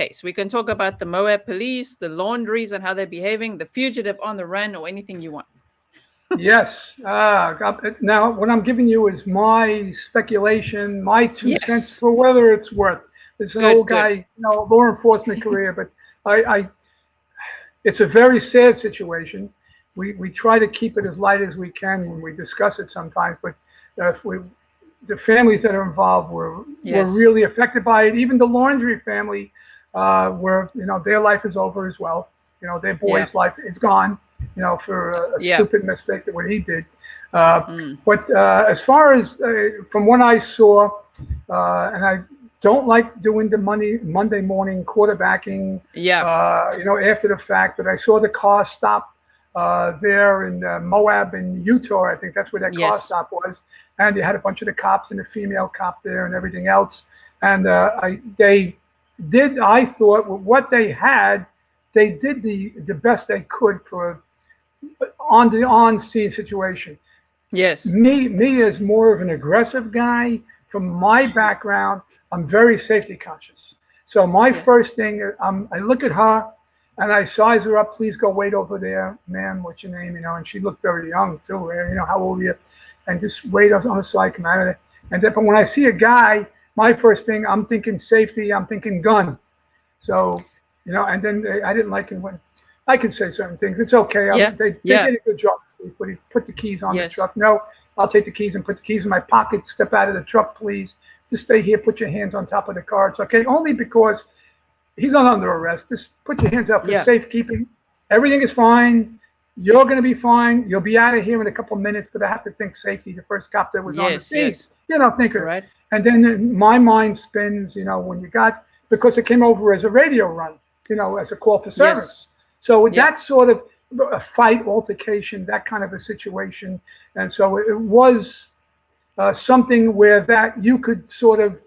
case. We can talk about the Moab police, the laundries and how they're behaving, the fugitive on the run, or anything you want. Yes. Now, what I'm giving you is my speculation, my 2 cents Yes. for whether it's worth. It's an Good, old good. guy, law enforcement career, but I it's a very sad situation. We try to keep it as light as we can when we discuss it sometimes, but if we the families that are involved were Yes. really affected by it. Even the laundry family, where their life is over as well. Their Yeah. boy's life is gone. For a Yeah. stupid mistake that what he did. Uh, Mm. but as far as from what I saw, and I don't like doing the Monday morning quarterbacking, Yeah. after the fact. But I saw the car stop there in Moab in Utah. I think that's where that car Yes. stop was. And you had a bunch of the cops and the female cop there and everything else. And they did, I thought, with what they had, they did the best they could for on the on-scene situation. Yes. Me as more of an aggressive guy, from my background, I'm very safety conscious. So my Yeah. first thing, I look at her and I size her up. Please go wait over there, ma'am. What's your name? And she looked very young too. How old are you? And just wait on the side, come out of there. And then, but when I see a guy, my first thing, I'm thinking safety. I'm thinking gun. So, and then I didn't like it when I can say certain things. It's okay. Yeah. They Yeah. did a good job. But he put the keys on the Yes. truck. No, I'll take the keys and put the keys in my pocket. Step out of the truck, please. Just stay here. Put your hands on top of the car. It's okay. Only because he's not under arrest. Just put your hands up for Yeah. safekeeping. Everything is fine. You're going to be fine. You'll be out of here in a couple of minutes. But I have to think safety. The first cop that was on the Yes. scene. Yes. Think of it. Right. And then my mind spins. When you got, because it came over as a radio run. As a call for service. Yes. So with Yeah. that sort of a fight, altercation, that kind of a situation. And so it was something where that you could sort of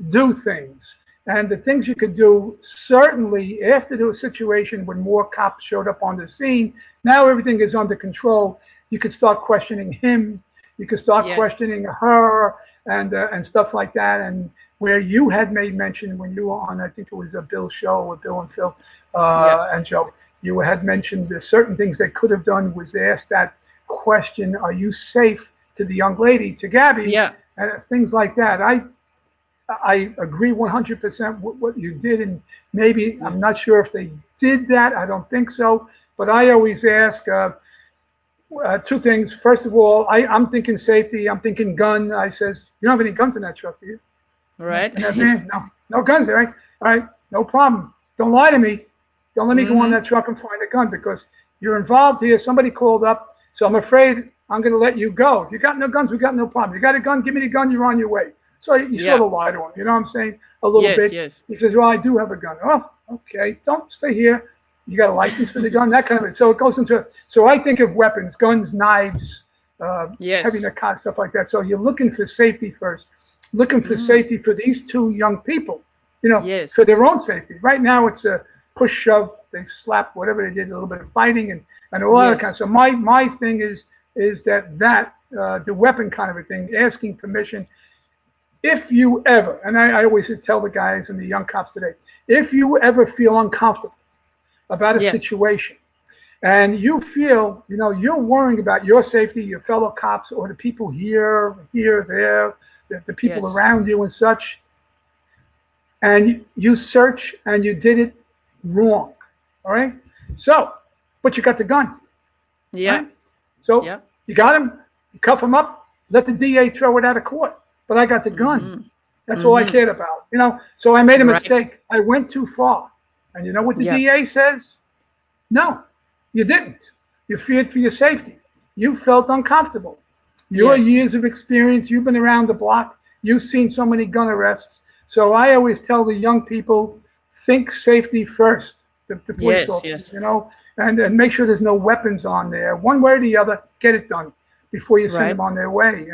do things. And the things you could do, certainly after the situation when more cops showed up on the scene, now everything is under control. You could start questioning him. You could start Yes. questioning her and stuff like that. And where you had made mention when you were on, I think it was a Bill show with Bill and Phil Yeah. and Joe, you had mentioned certain things they could have done was ask that question, are you safe, to the young lady, to Gabby, Yeah. and things like that. I agree 100% with what you did, and maybe I'm not sure if they did that. I don't think so, but I always ask two things. First of all, I'm thinking safety. I'm thinking gun. I says, you don't have any guns in that truck, do you? Right. In that van? No, no guns there, right? All right, no problem. Don't lie to me. Don't let me go on Mm-hmm. that truck and find a gun because you're involved here. Somebody called up, so I'm afraid I'm going to let you go. If you got no guns, we got no problem. You got a gun? Give me the gun. You're on your way. So you sort Yeah. of lie to him. You know what I'm saying? A little Yes. bit. Yes. He says, well, I do have a gun. Oh, okay. Don't stay here. You got a license for the gun? That kind of it. So it goes into, so I think of weapons, guns, knives, heavy Yes. narcotics, stuff like that. So you're looking for safety first, looking for Mm. safety for these two young people, Yes. for their own safety. Right now it's a push shove. They slap whatever they did, a little bit of fighting and all that kind of. Yes. So my thing is that the weapon kind of a thing, asking permission. If you ever, and I always tell the guys and the young cops today, if you ever feel uncomfortable about a Yes. situation and you feel, you're worrying about your safety, your fellow cops, or the people here, there, the people Yes. around you and such, and you search and you did it wrong, all right? So, but you got the gun, Yeah. right? So Yeah. you got him, you cuff him up, let the DA throw it out of court. But I got the gun. Mm-hmm. That's all I Mm-hmm. cared about, So I made a Right. mistake. I went too far. And you know what the Yeah. DA says? No, you didn't. You feared for your safety. You felt uncomfortable. Your Yes. years of experience, you've been around the block. You've seen so many gun arrests. So I always tell the young people, think safety first, the police Yes. officers, Yes. and make sure there's no weapons on there. One way or the other, get it done before you send Right. them on their way,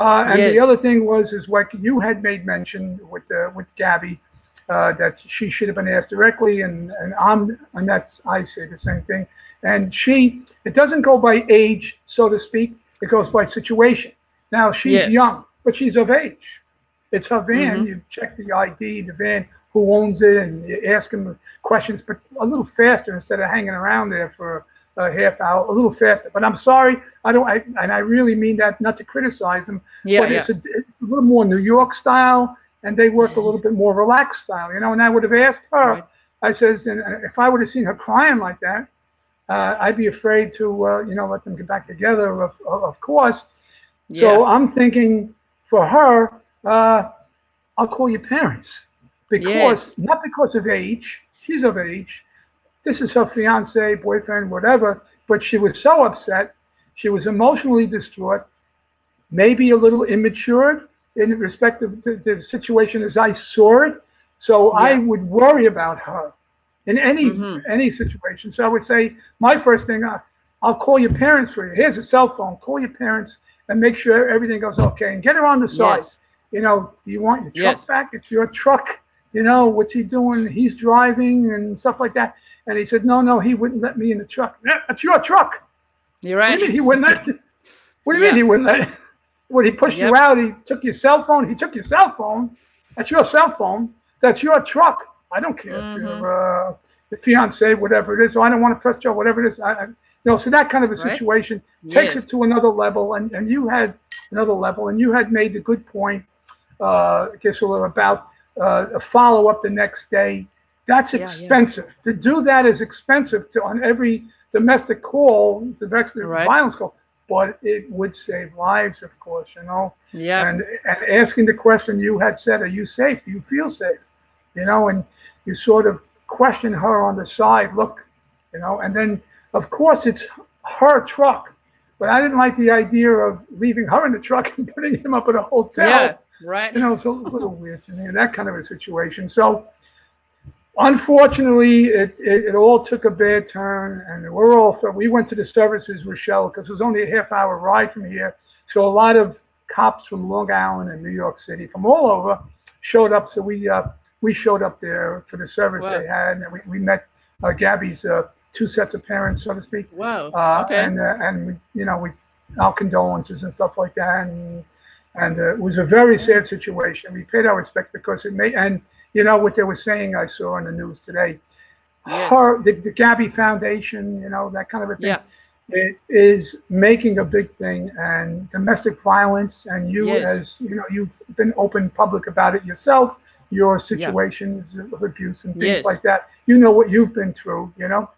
And the Yes. other thing is what you had made mention with Gabby, that she should have been asked directly, and that's, I say the same thing. And it doesn't go by age, so to speak. It goes by situation. Now she's Yes. young, but she's of age. It's her van. Mm-hmm. You check the ID, the van. who owns it, and you ask them questions, but a little faster instead of hanging around there for a half hour, a little faster. But I'm sorry, and I really mean that not to criticize them, but it's a little more New York style, and they work a little bit more relaxed style, And I would have asked her, Right. I says, and if I would have seen her crying like that, I'd be afraid to, let them get back together, of course. So I'm thinking for her, I'll call your parents not because of age. She's of age. This is her fiance, boyfriend, whatever. But she was so upset. She was emotionally distraught, maybe a little immature in respect to the situation as I saw it. So I would worry about her in any situation. So I would say, my first thing, I'll call your parents for you. Here's a cell phone. Call your parents and make sure everything goes okay. And get her on the side. Do you want your truck back? It's your truck. What's he doing? He's driving and stuff like that. And he said, no, he wouldn't let me in the truck. That's your truck. You're right. What do you mean he wouldn't let? What do you mean he wouldn't let? Would he push you out? He took your cell phone. He took your cell phone. That's your cell phone. That's your truck. I don't care if you're the fiance, whatever it is. So I don't want to press Joe, whatever it is. So that kind of a situation takes it to another level. And you had another level, and you had made the good point, Gisela, about a follow up the next day. That's expensive. To do that is expensive on every domestic call, domestic violence call. But it would save lives, of course, And asking the question you had said, are you safe? Do you feel safe? And you sort of question her on the side, look, and then, of course, it's her truck. But I didn't like the idea of leaving her in the truck and putting him up at a hotel. Yeah, right. It's a little weird to me, that kind of a situation. So, unfortunately, it all took a bad turn, and we went to the services, Rochelle, because it was only a half-hour ride from here. So a lot of cops from Long Island and New York City, from all over, showed up. So we showed up there for the service they had, and we met Gabby's two sets of parents, so to speak. Wow. Okay. And our condolences and stuff like that, and it was a very sad situation. We paid our respects because it made and. What they were saying, I saw on the news today, the Gabby Foundation, that kind of a thing. Yeah. It is making a big thing, and domestic violence, and as you've been open public about it yourself, your situations of abuse and things like that. What you've been through, and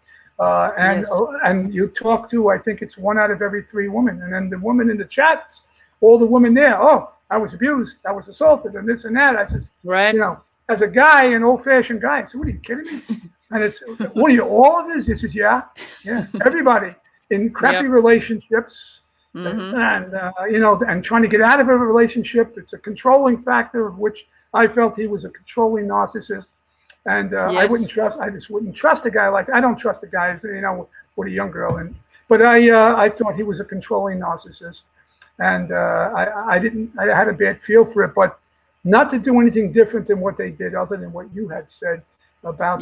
you talk to, I think it's 1 out of every 3 women, and then the women in the chats, all the women there, I was abused, I was assaulted, and this and that. I said, as a guy, an old-fashioned guy, I said, what are you kidding me? And it's, what are you, all of this? He says, yeah, everybody in crappy relationships, and and trying to get out of a relationship. It's a controlling factor, of which I felt he was a controlling narcissist, and I just wouldn't trust a guy like that. I don't trust a guy, with a young girl, but I thought he was a controlling narcissist, and I had a bad feel for it, but not to do anything different than what they did, other than what you had said about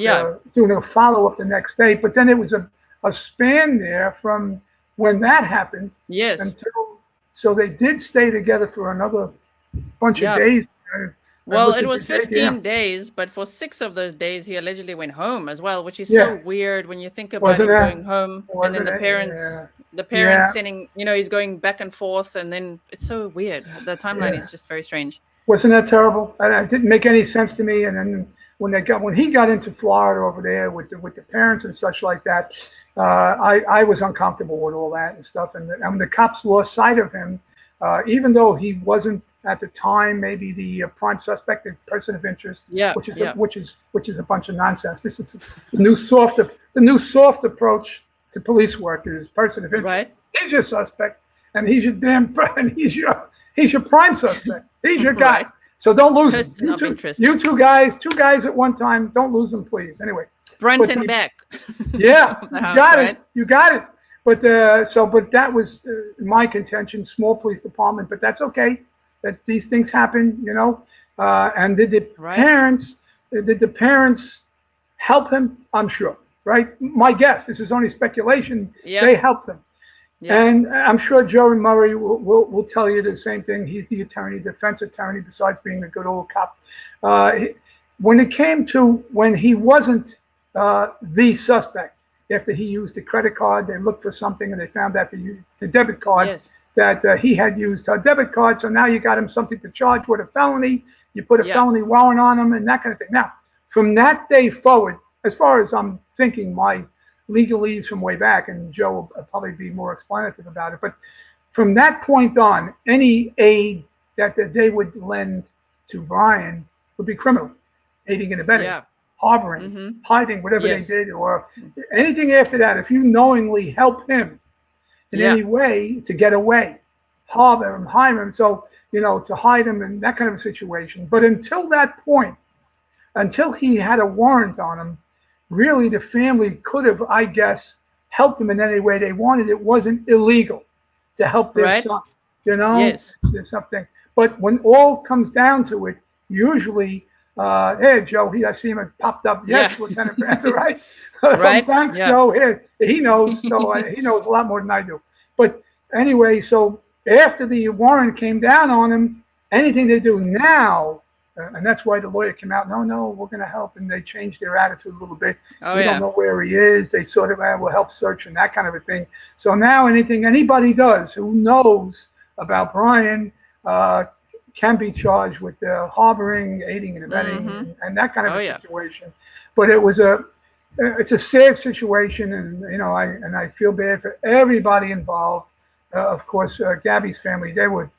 doing a follow-up the next day. But then it was a span there from when that happened until, so they did stay together for another bunch of days. Well, it was 15 days, but for 6 of those days, he allegedly went home as well, which is so weird when you think about him going home, and then the parents sending, he's going back and forth, and then it's so weird. The timeline is just very strange. Wasn't that terrible? And it didn't make any sense to me. And then when he got into Florida over there with the parents and such like that, I was uncomfortable with all that and stuff. And the cops lost sight of him, even though he wasn't at the time maybe the prime suspect, the person of interest, which is a bunch of nonsense. This is the new soft approach to police work is person of interest. Right. He's your suspect, and he's your prime suspect. He's your guy. Right. So don't lose him. You two guys at one time, don't lose them, please. Anyway. Front and back. Yeah, you got it. But but that was my contention, small police department, but that's okay. That these things happen, and did the parents help him? I'm sure, right? My guess, this is only speculation. They helped him. Yeah. And I'm sure Joe Murray will tell you the same thing. He's the defense attorney, besides being a good old cop. when it came to when he wasn't the suspect, after he used the credit card, they looked for something and they found out the debit card that he had used her debit card. So now you got him something to charge with a felony. You put a felony warrant on him and that kind of thing. Now, from that day forward, as far as I'm thinking, my legalese from way back, and Joe will probably be more explanative about it, but from that point on, any aid that they would lend to Brian would be criminal, aiding and abetting, harboring, hiding, whatever they did, or anything after that. If you knowingly help him in any way to get away, harbor him, hide him, so, to hide him in that kind of a situation. But until that point, until he had a warrant on him, really the family could have, I guess, helped him in any way they wanted. It wasn't illegal to help their son, There's something. But when all comes down to it, usually, hey, Joe, I see him popped up. Yes, Lieutenant Pranzo, right? Thanks, Joe. Here, he knows. So he knows a lot more than I do. But anyway, so after the warrant came down on him, anything they do now, and that's why the lawyer came out, no, we're going to help. And they changed their attitude a little bit. We don't know where he is. They sort of will help search and that kind of a thing. So now anything anybody does who knows about Brian can be charged with harboring, aiding and abetting, and that kind of a situation. But it's a sad situation, and I feel bad for everybody involved. Of course, Gabby's family, they were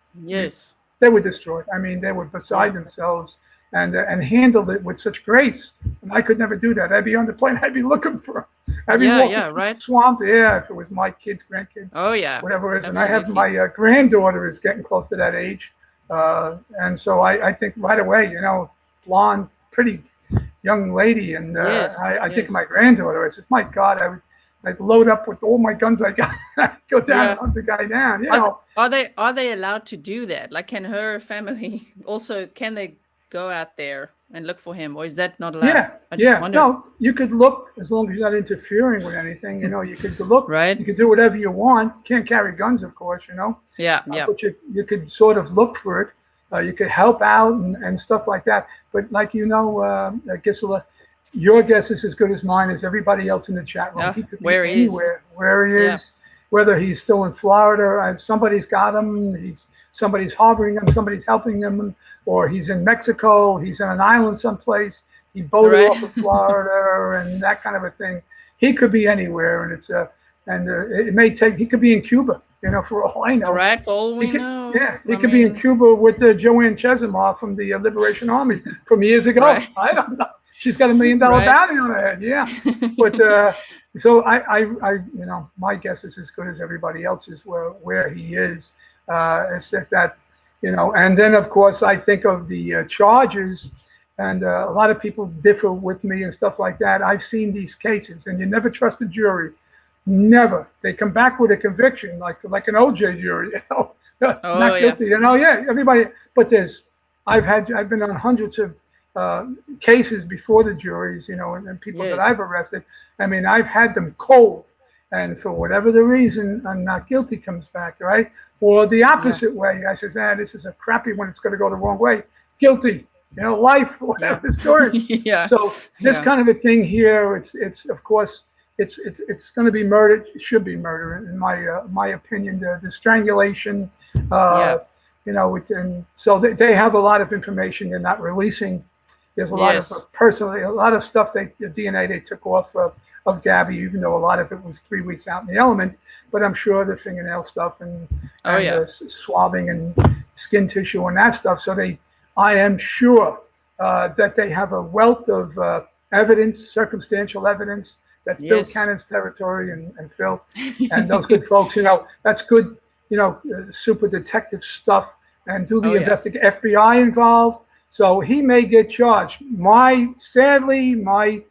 destroyed. I mean, they were beside themselves, and handled it with such grace. And I could never do that. I'd be on the plane. I'd be looking for them. I'd be walking through the swamp. Yeah, if it was my kids, grandkids, whatever it is. And I have my granddaughter is getting close to that age. And so I think right away, blonde, pretty young lady. And I think of my granddaughter. I said, my God, I'd load up with all my guns I got, go down and hunt the guy down. Are they allowed to do that? Like, can her family also, can they go out there and look for him, or is that not allowed? No, you could look as long as you're not interfering with anything. You could look. You could do whatever you want. You can't carry guns, of course. But you could sort of look for it. You could help out and stuff like that. But like Gisela, your guess is as good as mine, as everybody else in the chat room. He could be anywhere, where he is, whether he's still in Florida, somebody's got him, somebody's harboring him, somebody's helping him, or he's in Mexico, he's in an island someplace, he boated off of Florida and that kind of a thing. He could be anywhere, and it may take. He could be in Cuba, for all I know. For all we know. Yeah, he could be in Cuba with Joanne Chesimard from the Liberation Army from years ago. I don't know. She's got $1 million bounty on her head. Yeah, but so I my guess is as good as everybody else's where he is. It's just that, and then of course I think of the charges, and a lot of people differ with me and stuff like that. I've seen these cases, and you never trust a jury. Never. They come back with a conviction, like an OJ jury, not guilty. Everybody. But I've been on hundreds of cases before the juries, and people that I've arrested. I mean, I've had them cold, and for whatever the reason, I'm not guilty comes back, right? Or the opposite way. I says, this is a crappy one. It's going to go the wrong way. Guilty, life, whatever the story. So this kind of a thing here, it's of course, it's going to be murder. It should be murder, in my opinion. The strangulation, and so they have a lot of information they're not releasing. There's a lot of stuff the DNA they took off of Gabby, even though a lot of it was 3 weeks out in the element. But I'm sure the fingernail stuff and swabbing and skin tissue and that stuff. So I am sure that they have a wealth of evidence, circumstantial evidence. That's Bill Cannon's territory, and Phil and those good folks. That's good. Super detective stuff, and do the investigation. FBI involved, so he may get charged. Sadly, my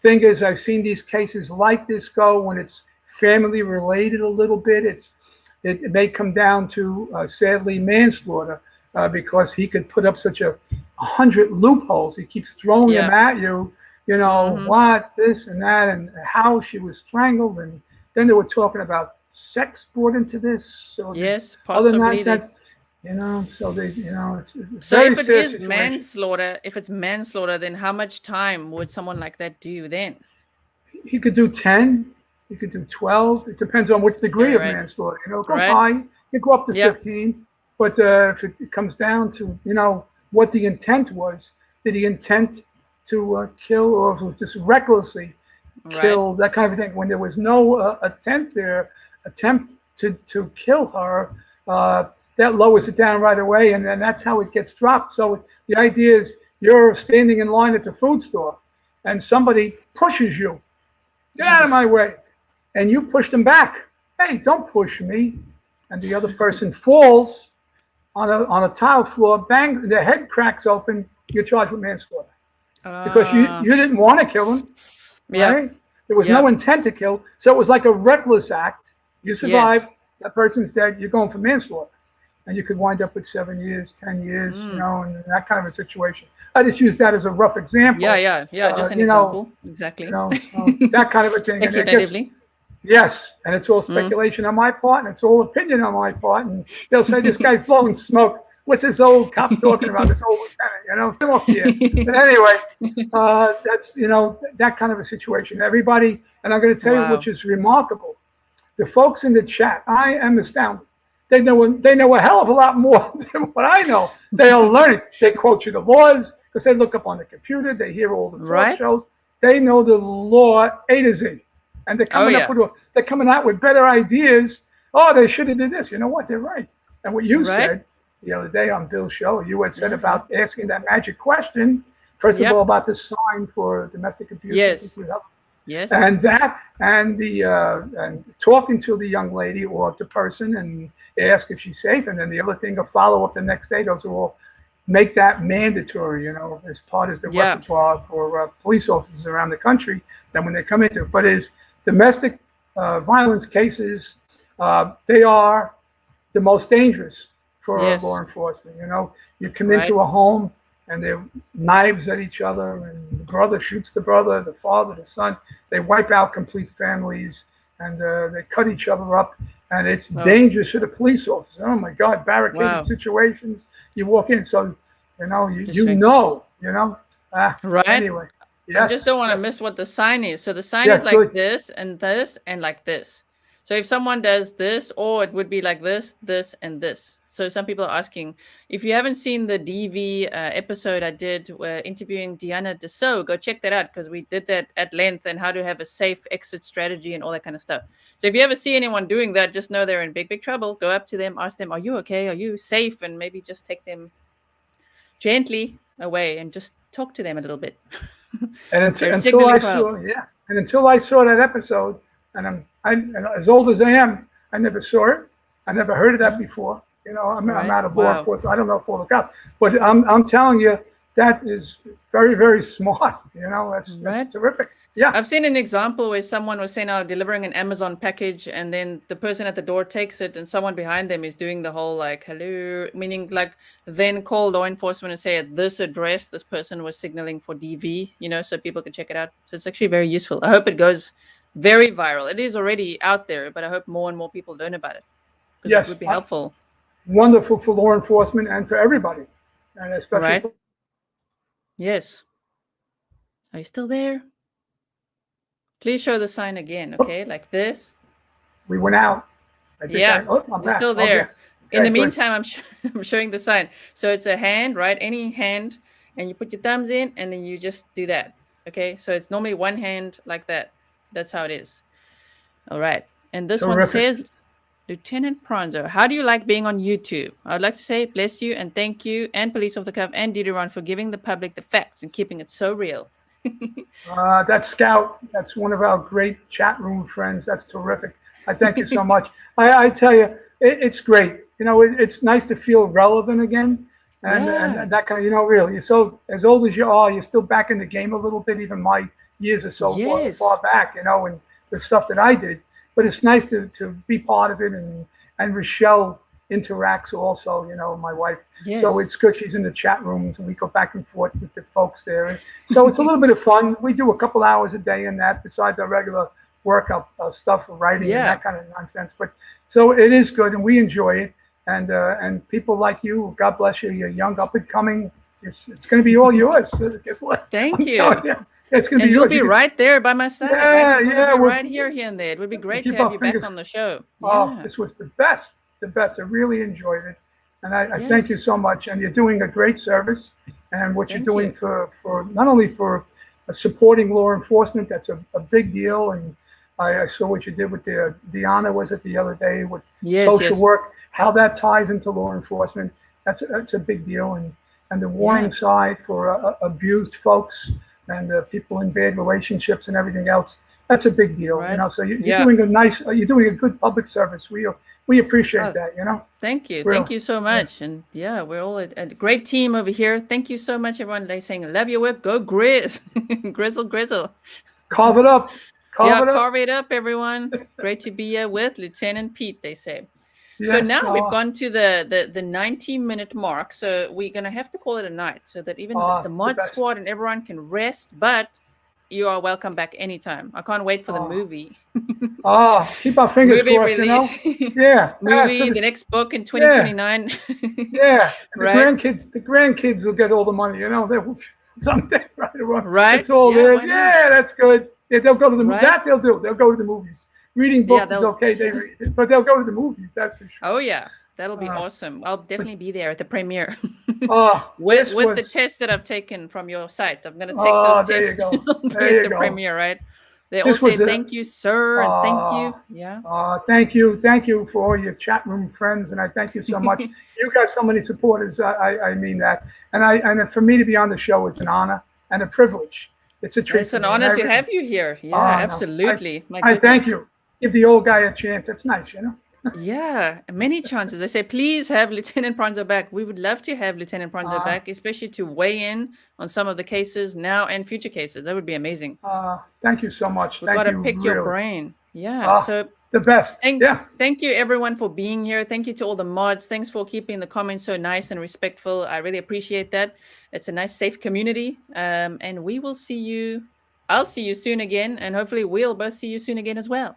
thing is, I've seen these cases like this go when it's family related a little bit. It may come down to sadly manslaughter, because he could put up such 100 loopholes. He keeps throwing them at you. What, this and that, and how she was strangled, and then they were talking about sex brought into this. So possibly. Other nonsense. So it's so very if it serious is situation. manslaughter, then how much time would someone like that do then? He could do 10, he could do 12. It depends on which degree of Right. manslaughter. It goes Right. high, it go up to Yep. 15. But if it comes down to, what the intent was, did he intend to kill, or just recklessly kill, that kind of thing? When there was no attempt to kill her, that lowers it down right away, and then that's how it gets dropped. So the idea is you're standing in line at the food store, and somebody pushes you. Get out of my way. And you push them back. Hey, don't push me. And the other person falls on a tile floor, bang, their head cracks open, you're charged with manslaughter. Because you didn't want to kill him, right? Yep. There was no intent to kill. So it was like a reckless act. You survive, that person's dead, you're going for manslaughter. And you could wind up with 7 years, 10 years, and that kind of a situation. I just use that as a rough example. Yeah. Just an example. Exactly. That kind of a thing. Speculatively. Yes, and it's all speculation on my part, and it's all opinion on my part. And they'll say, this guy's blowing smoke. What's this old cop talking about, this old lieutenant, come off the air. But anyway, that's, that kind of a situation. Everybody, and I'm going to tell you, which is remarkable, the folks in the chat, I am astounded. They know a hell of a lot more than what I know. They are learning. They quote you the laws because they look up on the computer. They hear all the talk shows. They know the law A to Z. And they're coming out with better ideas. Oh, they should have did this. You know what? They're right. And what you said the other day on Bill's show, you had said about asking that magic question. First of all, about the sign for domestic abuse. Yes. And and talking to the young lady or the person and ask if she's safe. And then the other thing, a follow up the next day. Those are all make that mandatory, as part of the repertoire for police officers around the country. That when they come into it, but is domestic violence cases, they are the most dangerous for law enforcement. You come into a home and they're knives at each other, and the brother shoots the brother, the father, the son. They wipe out complete families, and they cut each other up, and it's dangerous for the police officer. Oh my God, barricaded situations. You walk in, so Anyway. I just don't want to miss what the sign is. So the sign is like this, and like this. So if someone does this, or it would be like this, this, and this. So some people are asking, if you haven't seen the DV episode I did interviewing Diana Dessau, go check that out because we did that at length and how to have a safe exit strategy and all that kind of stuff. So if you ever see anyone doing that, just know they're in big, big trouble. Go up to them, ask them, are you okay? Are you safe? And maybe just take them gently away and just talk to them a little bit. And until I saw that episode, and I'm as old as I am, I never saw it. I never heard of that before. I'm out of law enforcement. I don't know if we'll look up, but I'm telling you, that is very, very smart. That's terrific. Yeah. I've seen an example where someone was saying, delivering an Amazon package, and then the person at the door takes it, and someone behind them is doing the whole hello, meaning then call law enforcement and say at this address, this person was signaling for DV, so people can check it out. So it's actually very useful. I hope it goes very viral. It is already out there, but I hope more and more people learn about it. Yes. It would be helpful. Wonderful for law enforcement and for everybody. And especially. Yes. Are you still there? Please show the sign again, okay? Like this. We went out. You're still there. Okay, in the meantime, I'm showing the sign. So it's a hand, right? Any hand, and you put your thumbs in, and then you just do that, okay? So it's normally one hand like that. That's how it is. All right. And this one says, Lieutenant Pranzo, how do you like being on YouTube? I would like to say bless you and thank you and Police Off the Cuff and Deuteron for giving the public the facts and keeping it so real. That's Scout. That's one of our great chat room friends. That's terrific. I thank you so much. I tell you, it's great. It's nice to feel relevant again. And that kind of, really. So as old as you are, you're still back in the game a little bit, even my years or so far back, and the stuff that I did. But it's nice to be part of it. And Rochelle interacts also, my wife. Yes. So it's good. She's in the chat rooms and we go back and forth with the folks there. And so it's a little bit of fun. We do a couple hours a day in that besides our regular work stuff, writing and that kind of nonsense. But so it is good and we enjoy it. and people like you. God bless you. You're young, up and coming. It's going to be all yours. Thank I'm you. telling you, it's going to And be you'll yours. be right there by my side. Yeah, right? yeah. Be right here and there. It would be great to have you back on the show. Oh, this was the best. I really enjoyed it. And I thank you so much. And you're doing a great service. And what you're doing for not only for supporting law enforcement, that's a big deal. And I saw what you did with Deanna, was it the other day, with social work, how that ties into law enforcement. That's a big deal. And the warning side for abused folks and people in bad relationships and everything else. That's a big deal, right. you know. So you're doing you're doing a good public service. We appreciate that, you know. Thank you, really. Thank you so much. And we're all a great team over here. Thank you so much, everyone. They're saying, love your work. Go Grizz, Grizzle. Carve it up. Carve it up, everyone. Great to be here with Lieutenant Pete. They say. So now we've gone to the 90-minute mark. So we're going to have to call it a night so that even the mod squad and everyone can rest. But you are welcome back anytime. I can't wait for the movie. Keep our fingers crossed, release. You know? Yeah. Movie, the next book in 2029. Yeah. The grandkids will get all the money, you know. They'll someday, right? It's all theirs. Yeah, that's good. Yeah, they'll go to the movies. That they'll do. They'll go to the movies. Reading books is okay. They read it, but they'll go to the movies. That's for sure. Oh yeah, that'll be awesome. I'll definitely be there at the premiere. with the tests that I've taken from your site. I'm gonna take those tests. There you go. At the premiere, right? They all say thank you, sir, and thank you. Yeah. Thank you for all your chat room friends, and I thank you so much. You got so many supporters. I mean that, and for me to be on the show, it's an honor and a privilege. It's a treat. It's an honor to have you here. Yeah, absolutely. I thank you. Give the old guy a chance. That's nice, you know. Yeah, many chances. They say, please have Lieutenant Pranzo back. We would love to have Lieutenant Pranzo back, especially to weigh in on some of the cases now and future cases. That would be amazing. Thank you so much. We've got to pick your brain. Yeah. So the best. Thank you, everyone, for being here. Thank you to all the mods. Thanks for keeping the comments so nice and respectful. I really appreciate that. It's a nice, safe community. And we will see you. I'll see you soon again. And hopefully we'll both see you soon again as well.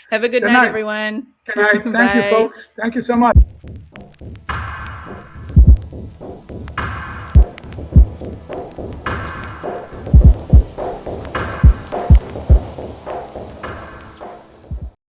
Have a good night, everyone. Good night. Thank you, folks. Thank you so much.